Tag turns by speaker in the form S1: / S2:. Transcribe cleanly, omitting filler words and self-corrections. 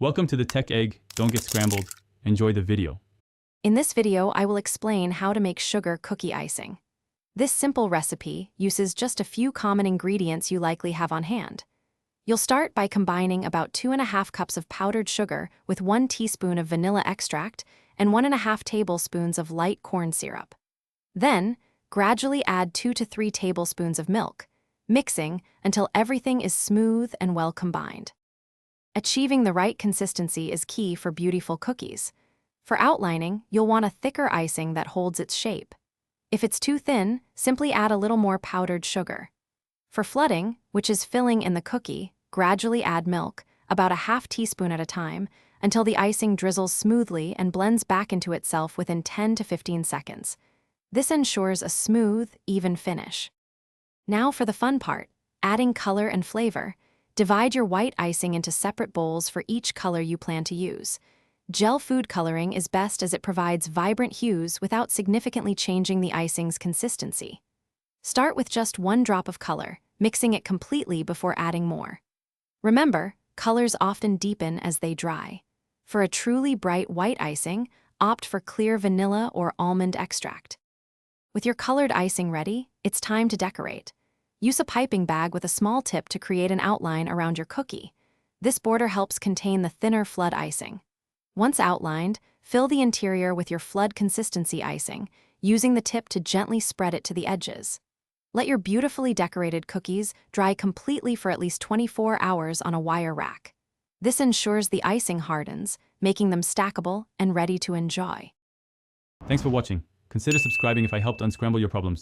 S1: Welcome to the Tech Egg. Don't get scrambled. Enjoy the video.
S2: In this video, I will explain how to make sugar cookie icing. This simple recipe uses just a few common ingredients you likely have on hand. You'll start by combining about 2.5 cups of powdered sugar with 1 teaspoon of vanilla extract and 1.5 tablespoons of light corn syrup. Then, gradually add 2 to 3 tablespoons of milk, mixing until everything is smooth and well combined. Achieving the right consistency is key for beautiful cookies. For outlining, you'll want a thicker icing that holds its shape. If it's too thin, simply add a little more powdered sugar. For flooding, which is filling in the cookie, gradually add milk, about a half teaspoon at a time, until the icing drizzles smoothly and blends back into itself within 10 to 15 seconds. This ensures a smooth, even finish. Now for the fun part, adding color and flavor. Divide your white icing into separate bowls for each color you plan to use. Gel food coloring is best as it provides vibrant hues without significantly changing the icing's consistency. Start with just 1 drop of color, mixing it completely before adding more. Remember, colors often deepen as they dry. For a truly bright white icing, opt for clear vanilla or almond extract. With your colored icing ready, it's time to decorate. Use a piping bag with a small tip to create an outline around your cookie. This border helps contain the thinner flood icing. Once outlined, fill the interior with your flood consistency icing, using the tip to gently spread it to the edges. Let your beautifully decorated cookies dry completely for at least 24 hours on a wire rack. This ensures the icing hardens, making them stackable and ready to enjoy.
S1: Thanks for watching. Consider subscribing if I helped unscramble your problems.